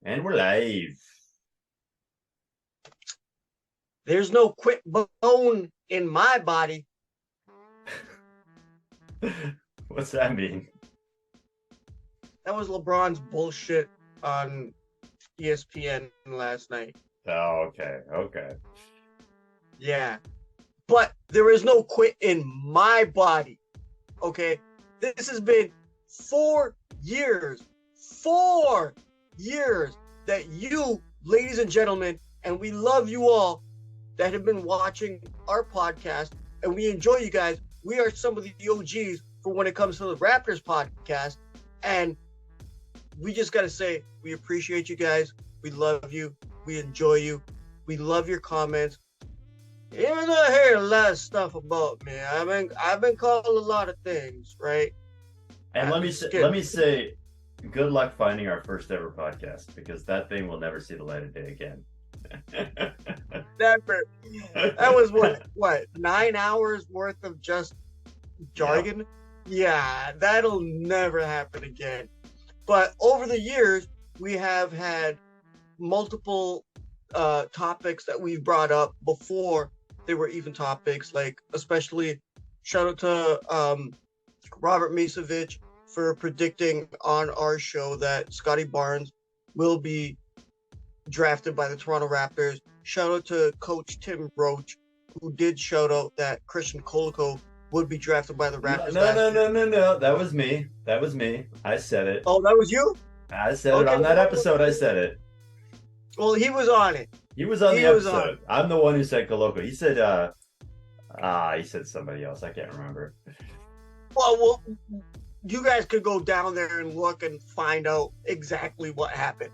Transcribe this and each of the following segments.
And we're live. There's no quick bone in my body. What's that mean? That was LeBron's bullshit on ESPN last night. Oh, okay. Yeah. But there is no quit in my body. Okay. This has been 4 years. 4 years that you, ladies and gentlemen, and we love you all that have been watching our podcast, and we enjoy you guys. We are some of the OGs for when it comes to the Raptors podcast. And we just got to say, we appreciate you guys. We love you. We enjoy you. We love your comments. Even though I hear a lot of stuff about me, I've been called a lot of things, right? And let me say, good luck finding our first ever podcast, because that thing will never see the light of day again. Never. That was what 9 hours worth of just jargon. Yeah, that'll never happen again. But over the years, we have had multiple topics that we've brought up before they were even topics. Like, especially shout out to Robert Misovich for predicting on our show that Scotty Barnes will be drafted by the Toronto Raptors. Shout out to Coach Tim Roache, who did shout out that Christian Koloko would be drafted by the Raptors. No. That was me. I said it. Oh, that was you? I said it on that episode. I said it. Well, he was on it. He was on the episode. I'm the one who said Koloko. He said, he said somebody else. I can't remember. Well, you guys could go down there and look and find out exactly what happened.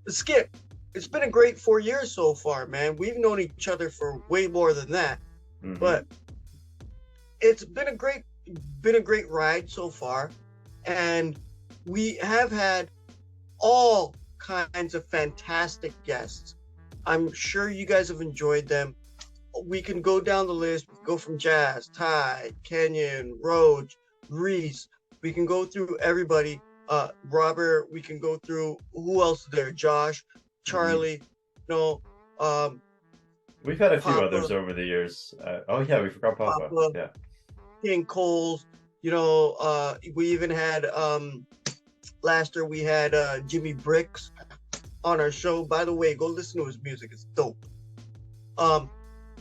Skip, it's been a great 4 years so far, man. We've known each other for way more than that, but it's been a great ride so far, and we have had all kinds of fantastic guests. I'm sure you guys have enjoyed them. We can go down the list. We can go from Jazz, Ty, Kenyon, Roache, Reese. We can go through everybody. Robert, we can go through who else is there? Josh, Charlie, we've had a few Papa, others over the years. We forgot Papa. Yeah. King Coles, we even had last year we had Jimmy Bricks on our show. By the way, go listen to his music, it's dope.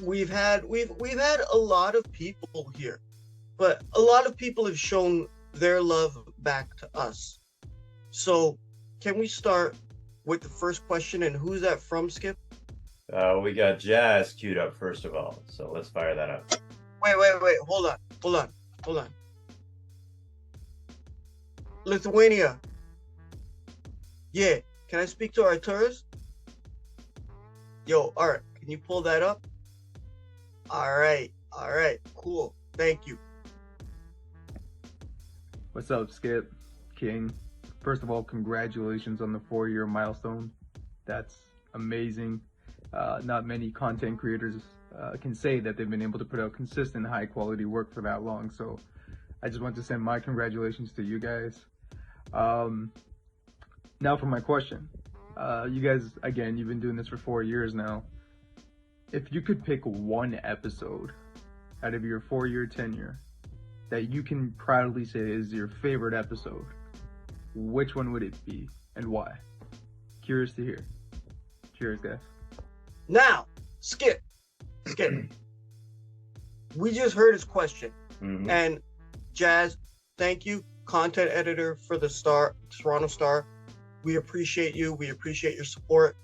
We've had a lot of people here, but a lot of people have shown their love back to us. So can we start with the first question, and who's that from, Skip? We got Jazz queued up first of all, so let's fire that up. Wait, hold on. Lithuania. Yeah, can I speak to Arturas? Yo, Art, can you pull that up? All right, cool. Thank you. What's up, Skip? King. First of all, congratulations on the 4-year milestone. That's amazing. Not many content creators can say that they've been able to put out consistent, high-quality work for that long. So I just want to send my congratulations to you guys. Now for my question. You guys, again, you've been doing this for 4 years now. If you could pick one episode out of your 4-year tenure that you can proudly say is your favorite episode, which one would it be and why? Curious to hear. Cheers, guys. Now, Skip. We just heard his question. And Jazz, thank you, content editor for the Toronto Star. We appreciate you. We appreciate your support.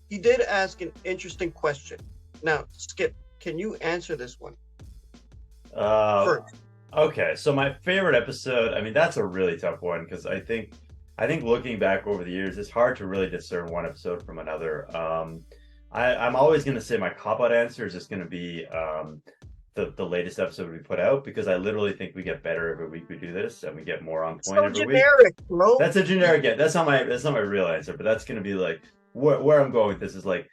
He did ask an interesting question. Now, Skip, can you answer this one? First. Okay, so my favorite episode, I mean, that's a really tough one, because I think looking back over the years, it's hard to really discern one episode from another. I'm always going to say my cop-out answer is just going to be the latest episode we put out, because I literally think we get better every week we do this, and we get more on point every generic, week. Bro. That's a generic. That's not my real answer, but that's going to be like where I'm going with this is like,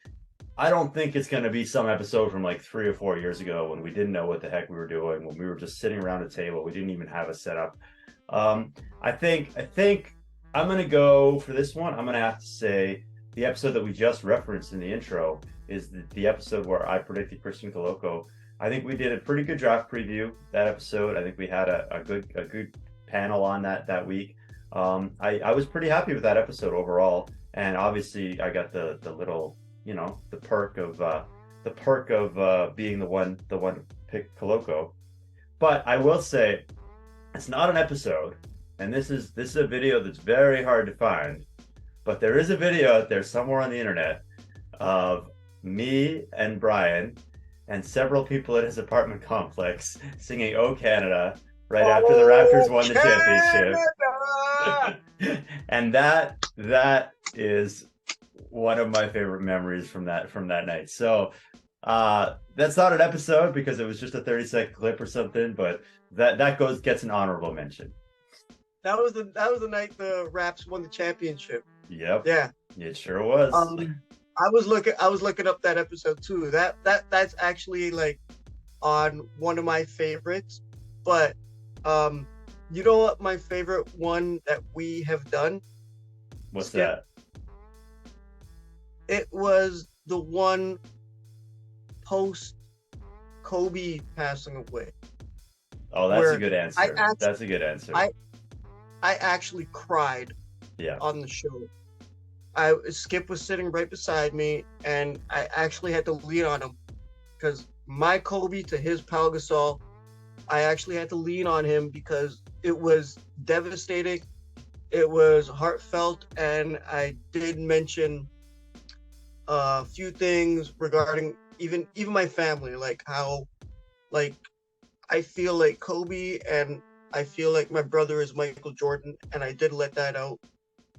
I don't think it's going to be some episode from like 3 or 4 years ago when we didn't know what the heck we were doing, when we were just sitting around a table. We didn't even have a setup. I think I'm gonna go for this one. I'm gonna have to say the episode that we just referenced in the intro is the episode where I predicted Christian Coloco. I think we did a pretty good draft preview that episode. I think we had a good panel on that week. I was pretty happy with that episode overall, and obviously I got the little, the perk of being the one to pick Coloco. But I will say it's not an episode, and this is a video that's very hard to find, but there is a video out there somewhere on the internet of me and Brian and several people at his apartment complex singing "Oh Canada" right after the Raptors won the championship. And that is one of my favorite memories from that night. So that's not an episode because it was just a 30-second clip or something, but that gets an honorable mention. That was the night the Raps won the championship. Yep. Yeah. It sure was. I was looking up that episode too. That's actually like on one of my favorites. But you know what my favorite one that we have done? What's that? It was the one post Kobe passing away. Oh, that's a good answer. That's a good answer. I actually cried on the show. Skip was sitting right beside me, and I actually had to lean on him because my Kobe to his Pau Gasol, I actually had to lean on him because it was devastating. It was heartfelt, and I did mention a few things regarding even my family, like how, like, I feel like Kobe and I feel like my brother is Michael Jordan, and I did let that out.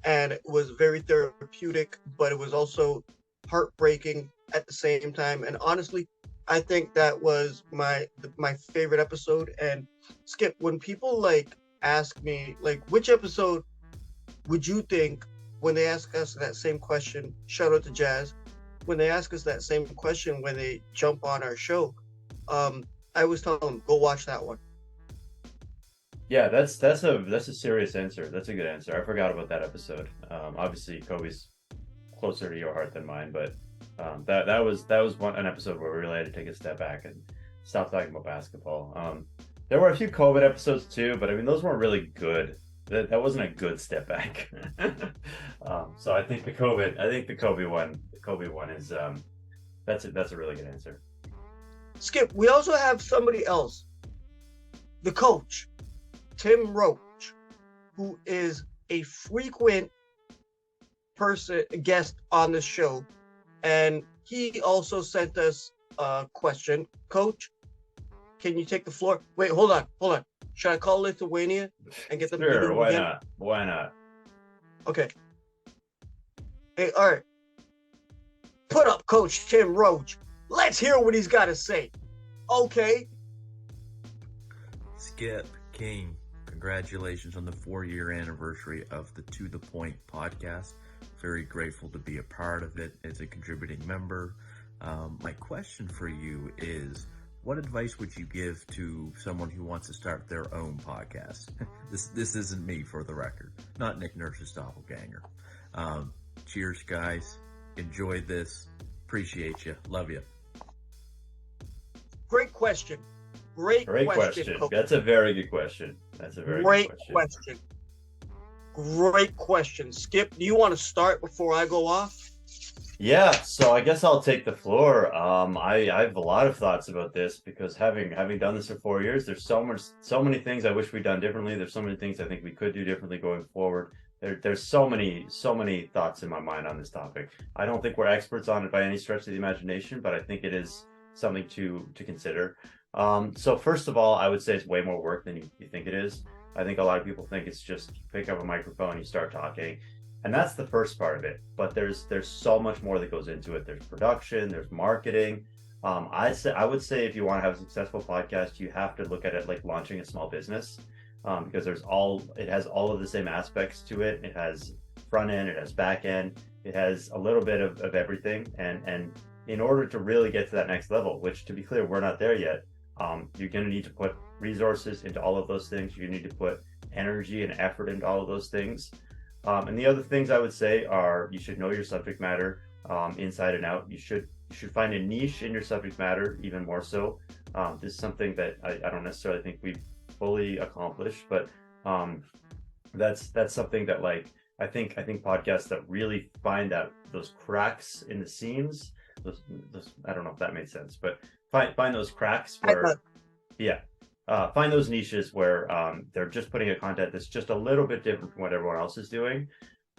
And it was very therapeutic, but it was also heartbreaking at the same time. And honestly, I think that was my favorite episode. And Skip, when people like ask me, like, which episode would you think, when they ask us that same question, shout out to Jazz, when they ask us that same question when they jump on our show, I always tell them, go watch that one. Yeah, that's a serious answer. That's a good answer. I forgot about that episode. Obviously, Kobe's closer to your heart than mine, but that was an episode where we really had to take a step back and stop talking about basketball. There were a few COVID episodes too, but I mean those weren't really good. That wasn't a good step back. So I think the Kobe one is that's a really good answer. Skip, we also have somebody else, the coach, Tim Roache, who is a frequent guest on the show, and he also sent us a question. Coach, can you take the floor? Wait, hold on. Should I call Lithuania and get them? Sure, why not? Why not? Okay. Hey, all right. Put up Coach Tim Roache. Let's hear what he's got to say. Okay. Skip, King, congratulations on the 4-year anniversary of the To The Point podcast. Very grateful to be a part of it as a contributing member. My question for you is, what advice would you give to someone who wants to start their own podcast? This isn't me, for the record. Not Nick Nurse's doppelganger. Cheers, guys. Enjoyed this. Appreciate you. Love you. Great question. Great question. Coach. That's a very good question. That's a very great good question. Great question. Skip, do you want to start before I go off? Yeah, so I guess I'll take the floor. I have a lot of thoughts about this because having done this for 4 years, there's so many things I wish we'd done differently. There's so many things I think we could do differently going forward. There's so many thoughts in my mind on this topic. I don't think we're experts on it by any stretch of the imagination, but I think it is something to consider. So first of all, I would say it's way more work than you think it is. I think a lot of people think it's just you pick up a microphone, you start talking, and that's the first part of it. But there's so much more that goes into it. There's production, there's marketing. I would say if you want to have a successful podcast, you have to look at it like launching a small business, because it has all of the same aspects to it. It has front end, it has back end, it has a little bit of everything. And in order to really get to that next level, which to be clear, we're not there yet, you're going to need to put resources into all of those things. You need to put energy and effort into all of those things. And the other things I would say are you should know your subject matter inside and out. You should find a niche in your subject matter, even more so. This is something that I don't necessarily think we've fully accomplished, but that's something that like I think podcasts that really find out those cracks in the seams, those I don't know if that made sense, but find those cracks where find those niches where they're just putting a content that's just a little bit different from what everyone else is doing.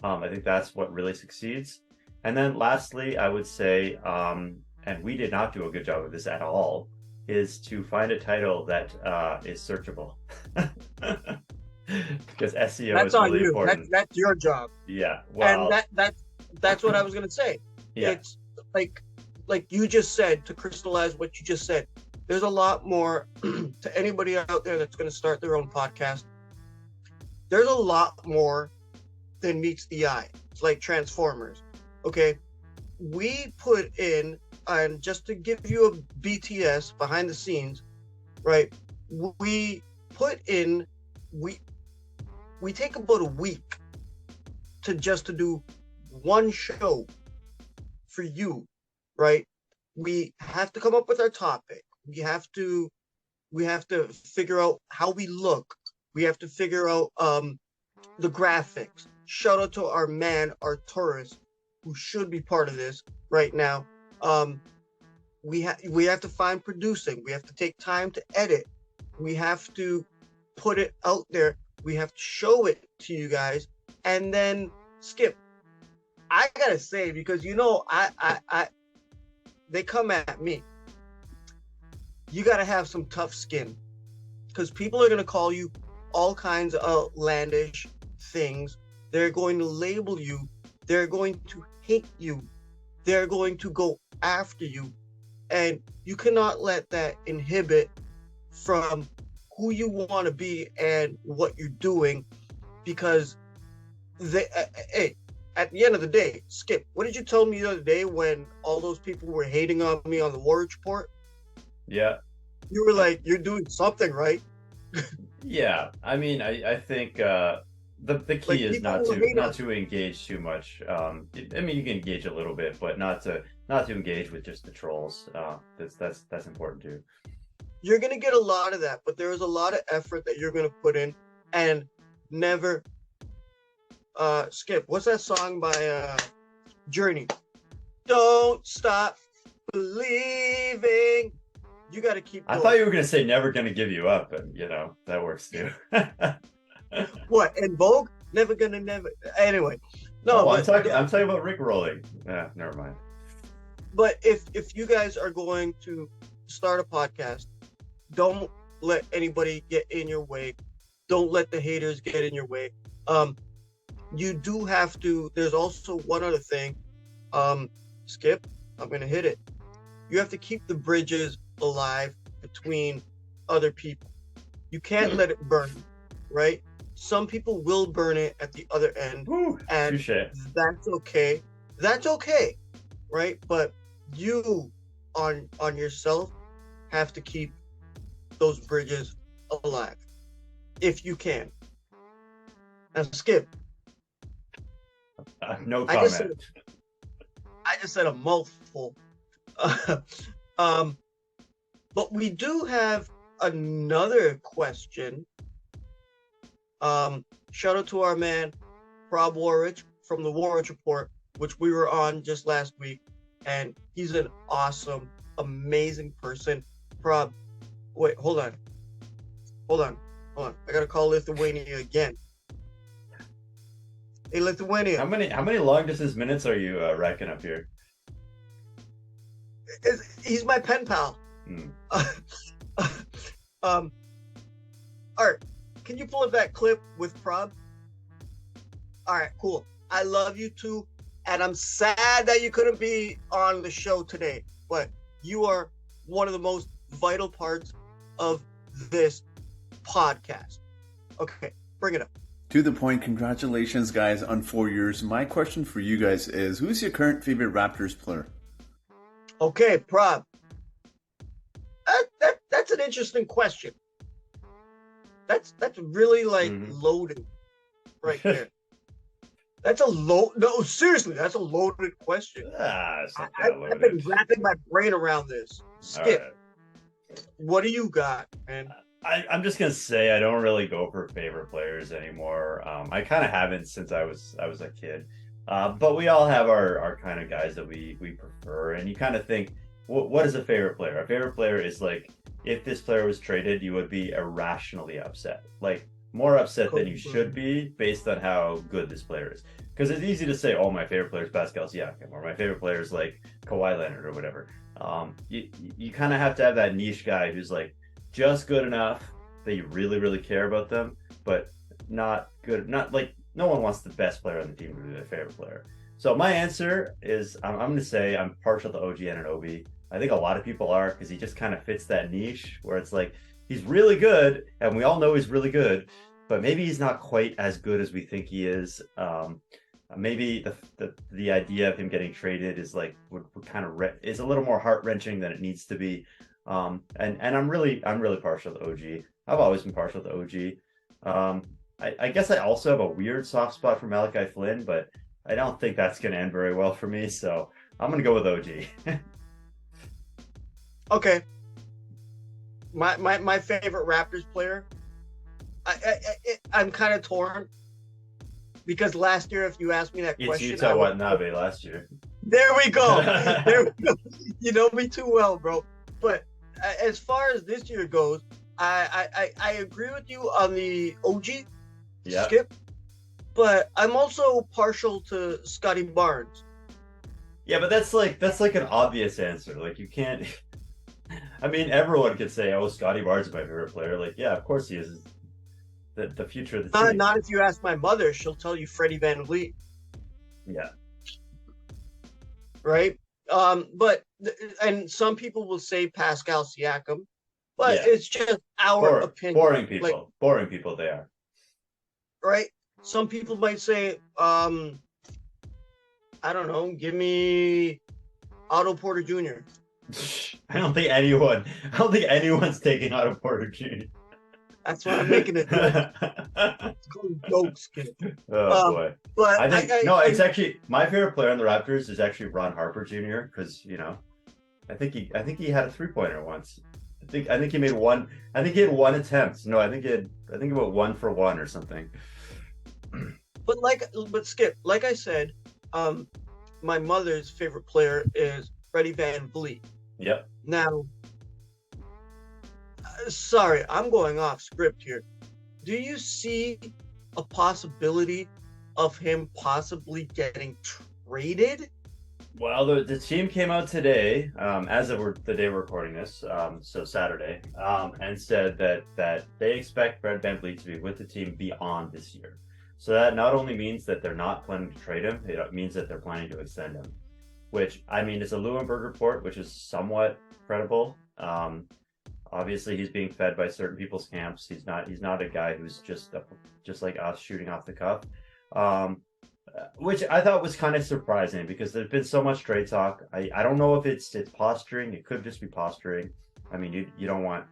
I think that's what really succeeds. And then lastly, I would say, and we did not do a good job of this at all, is to find a title that is searchable. Because SEO that's is on really you. important. That's your job. Yeah. Well, And that's what I was gonna say. yeah. It's like you just said, to crystallize what you just said. There's a lot more to anybody out there that's going to start their own podcast. There's a lot more than meets the eye. It's like Transformers. Okay. We put in, and just to give you a BTS behind the scenes, right? We put in, we take about a week to do one show for you, right? We have to come up with our topic. We have to figure out how we look. We have to figure out the graphics. Shout out to our man Arturas, who should be part of this right now. We have to find producing. We have to take time to edit. We have to put it out there. We have to show it to you guys. And then Skip, I gotta say, because I they come at me. You got to have some tough skin, because people are going to call you all kinds of outlandish things. They're going to label you. They're going to hate you. They're going to go after you. And you cannot let that inhibit from who you want to be and what you're doing, because hey, at the end of the day, Skip, what did you tell me the other day when all those people were hating on me on the Waraich report? Yeah. You were like, you're doing something right. Yeah. I mean, I think the key is not to engage too much. I mean, you can engage a little bit, but not to engage with just the trolls. That's important too. You're gonna get a lot of that, but there is a lot of effort that you're gonna put in, and never Skip. What's that song by Journey? Don't stop believing. You got to keep going. I thought you were going to say never going to give you up, and that works too. What, in Vogue? Never gonna never. Anyway, no. I'm talking about Rick rolling. Yeah, never mind. But if you guys are going to start a podcast, don't let anybody get in your way. Don't let the haters get in your way. You do have to. There's also one other thing. Skip, I'm gonna hit it. You have to keep the bridges alive between other people. You can't let it burn, right? Some people will burn it at the other end. Ooh, and touché. That's okay. That's okay, right? But you on yourself have to keep those bridges alive if you can. And Skip, no comment. I just said a mouthful. But we do have another question. Shout out to our man Prab Waraich from the Waraich report, which we were on just last week, and he's an awesome, amazing person. Prab, wait, hold on. I gotta call Lithuania again. Hey, Lithuania. How many long distance minutes are you racking up here? He's my pen pal. Art, can you pull up that clip with Prab? All right, cool. I love you too, and I'm sad that you couldn't be on the show today, but you are one of the most vital parts of this podcast. Okay, bring it up. To the point, congratulations, guys, on 4 years. My question for you guys is, who's your current favorite Raptors player? Okay, Prab. That's an interesting question. That's really loaded right there. That's a no, seriously, that's a loaded question. It's not that I've been loaded. wrapping my brain around this. Skip, All what do you got, man? I'm just gonna say I don't really go for favorite players anymore. I kind of haven't since I was a kid. But we all have our kind of guys that we prefer, and you kind of think, what is a favorite player? A favorite player is like if this player was traded, you would be irrationally upset, like more upset than you should be based on how good this player is. Because it's easy to say, oh, my favorite player is Pascal Siakam, or my favorite player is like Kawhi Leonard or whatever. You kind of have to have that niche guy who's like just good enough that you really, really care about them, but not good, not like no one wants the best player on the team to be their favorite player. So my answer is I'm going to say I'm partial to OG Anunoby. I think a lot of people are because he just kind of fits that niche where it's like he's really good, and we all know he's really good, but maybe he's not quite as good as we think he is. Maybe the idea of him getting traded is like would kind of is a little more heart wrenching than it needs to be. And I'm really partial to OG. I've always been partial to OG. I guess I also have a weird soft spot for Malachi Flynn, but I don't think that's going to end very well for me. So I'm going to go with OG. Okay. My favorite Raptors player. I'm kind of torn because last year, if you asked me that question, it's Yuta Watanabe last year. There we go. There we go. You know me too well, bro. But as far as this year goes, I agree with you on the OG Skip, but I'm also partial to Scotty Barnes. Yeah, but that's like an obvious answer. Like you can't. I mean, everyone could say, "Oh, Scotty Barnes is my favorite player." Like, yeah, of course he is. The future of the team. Not if you ask my mother; she'll tell you Freddie VanVleet. Yeah. Right. But and some people will say Pascal Siakam, but it's just our opinion. Boring people. They are. Right. Some people might say, I don't know, give me Otto Porter Jr. I don't think anyone's taking Otto Porter Jr. That's why I'm making it. It's called jokes, kid. Oh boy! But it's actually my favorite player on the Raptors is actually Ron Harper Jr. because I think he had a 3-pointer once. I think he made one. I think he had one attempt. No, I think he went 1 for 1 or something. But Skip, like I said, my mother's favorite player is Freddie VanVleet. Yep. Now, sorry, I'm going off script here. Do you see a possibility of him possibly getting traded? Well, the team came out today, as of the day we're recording this, so Saturday, and said that they expect Fred VanVleet to be with the team beyond this year. So that not only means that they're not planning to trade him, it means that they're planning to extend him. Which, I mean, it's a Lewenberg report, which is somewhat credible. Obviously, he's being fed by certain people's camps. He's not a guy who's just like us shooting off the cuff. Which I thought was kind of surprising because there's been so much trade talk. I don't know if it's posturing. It could just be posturing. I mean, you don't want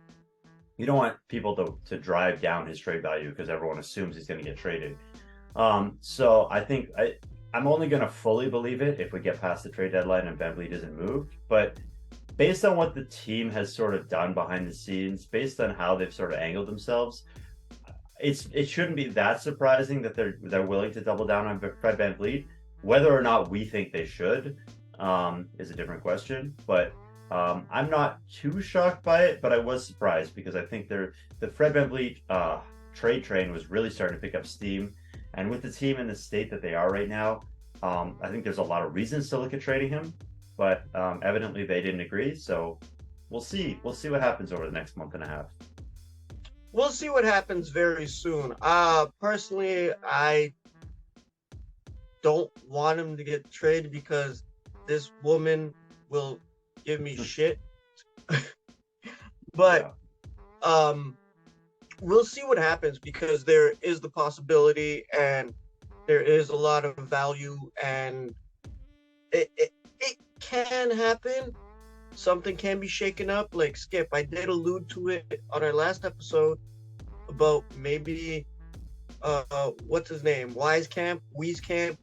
people to drive down his trade value because everyone assumes he's going to get traded. So I think I'm only going to fully believe it if we get past the trade deadline and VanVleet isn't moved. But based on what the team has sort of done behind the scenes, based on how they've sort of angled themselves, it shouldn't be that surprising that they're willing to double down on Fred VanVleet. Whether or not we think they should is a different question. But I'm not too shocked by it, but I was surprised because I think the Fred VanVleet trade train was really starting to pick up steam. And with the team in the state that they are right now, I think there's a lot of reasons to look at trading him, but evidently they didn't agree. So we'll see. We'll see what happens over the next month and a half. We'll see what happens very soon. Personally, I don't want him to get traded because this woman will give me shit. But we'll see what happens because there is the possibility and there is a lot of value and it can happen. Something can be shaken up. Like Skip, I did allude to it on our last episode about maybe what's his name? Wise Camp, We Camp,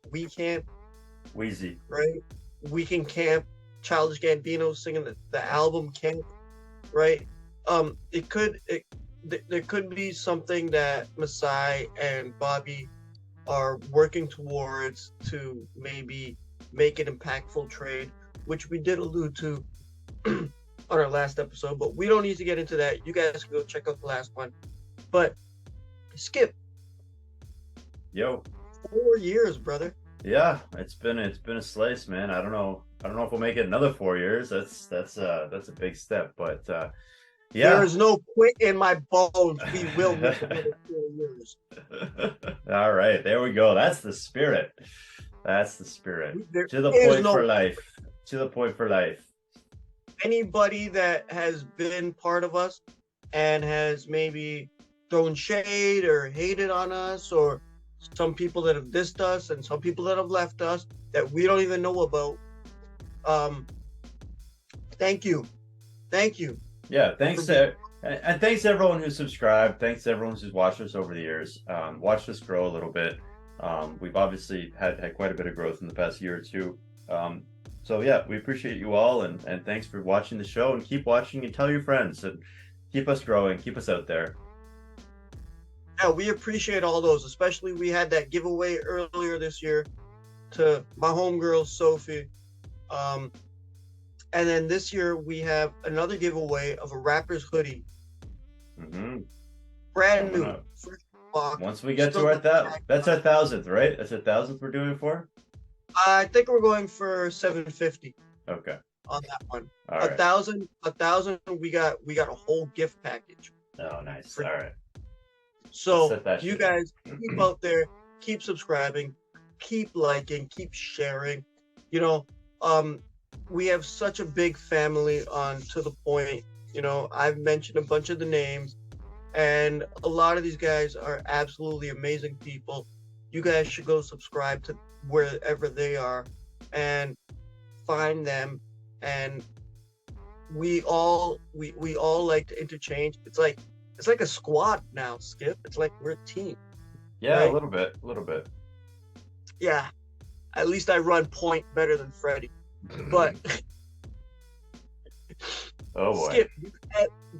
Wheezy. right? Weekend Camp, Childish Gambino singing the album Camp, right? There could be something that Masai and Bobby are working towards to maybe make an impactful trade, which we did allude to on our last episode, but we don't need to get into that. You guys can go check out the last one. But Skip, Yo. 4 years, brother. Yeah, it's been a slice, man. I don't know if we'll make it another 4 years. That's a big step, but yeah. There is no quit in my bones. We will make another 4 years. All right, there we go. That's the spirit. That's the spirit. There To the is point no for life. To the point for life. Anybody that has been part of us and has maybe thrown shade or hated on us, or some people that have dissed us and some people that have left us that we don't even know about, thank you. Yeah, thanks and thanks to everyone who's subscribed. Thanks to everyone who's watched us over the years. Watched us grow a little bit. We've obviously had quite a bit of growth in the past year or two. So yeah, we appreciate you all, and thanks for watching the show, and keep watching and tell your friends, and keep us growing, keep us out there. Yeah, we appreciate all those, especially we had that giveaway earlier this year to my homegirl Sophie. And then this year we have another giveaway of a Raptors hoodie. Mm-hmm. Brand new. Up. First box. Once we get to our that's our 1,000th, right? That's our 1,000th we're doing it for? I think we're going for 750 Okay. on that one. All right. 1,000, we got a whole gift package. Oh, nice. All right. So Set that you shit guys keep out there, keep subscribing, keep liking, keep sharing. You know, we have such a big family on To The Point. You know, I've mentioned a bunch of the names, and a lot of these guys are absolutely amazing people. You guys should go subscribe to wherever they are and find them. And we all like to interchange. It's like a squad now, Skip. It's like we're a team. Yeah, right? a little bit. Yeah. At least I run point better than Freddie. But oh boy. Skip,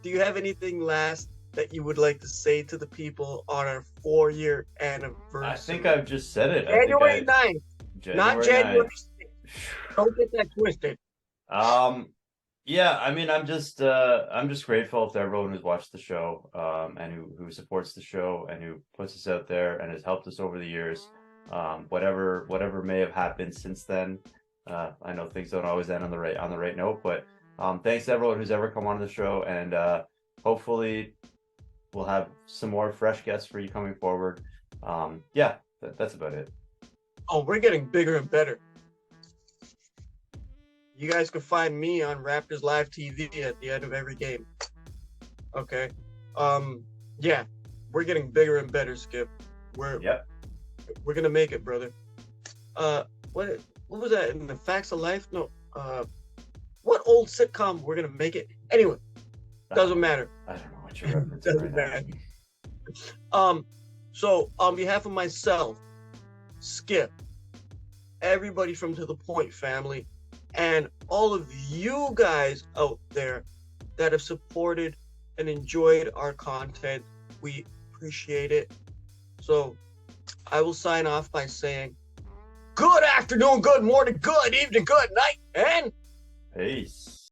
do you have anything last that you would like to say to the people on our 4-year anniversary? I think I've just said it. January 9th, not January 6th. Don't get that twisted. Yeah, I mean, I'm just grateful to everyone who's watched the show, and who supports the show and who puts us out there and has helped us over the years. Whatever may have happened since then. I know things don't always end on the right note, but thanks to everyone who's ever come on the show, and hopefully we'll have some more fresh guests for you coming forward. Yeah, that's about it. Oh, we're getting bigger and better. You guys can find me on Raptors Live TV at the end of every game. Okay. Yeah, we're getting bigger and better, Skip. We're gonna make it, brother. What was that in the Facts of Life? No. What old sitcom? We're gonna make it. Anyway, doesn't matter. I don't know what you're referencing Doesn't right matter. So on behalf of myself, Skip, everybody from To The Point family, and all of you guys out there that have supported and enjoyed our content, we appreciate it. So I will sign off by saying good afternoon, good morning, good evening, good night, and peace.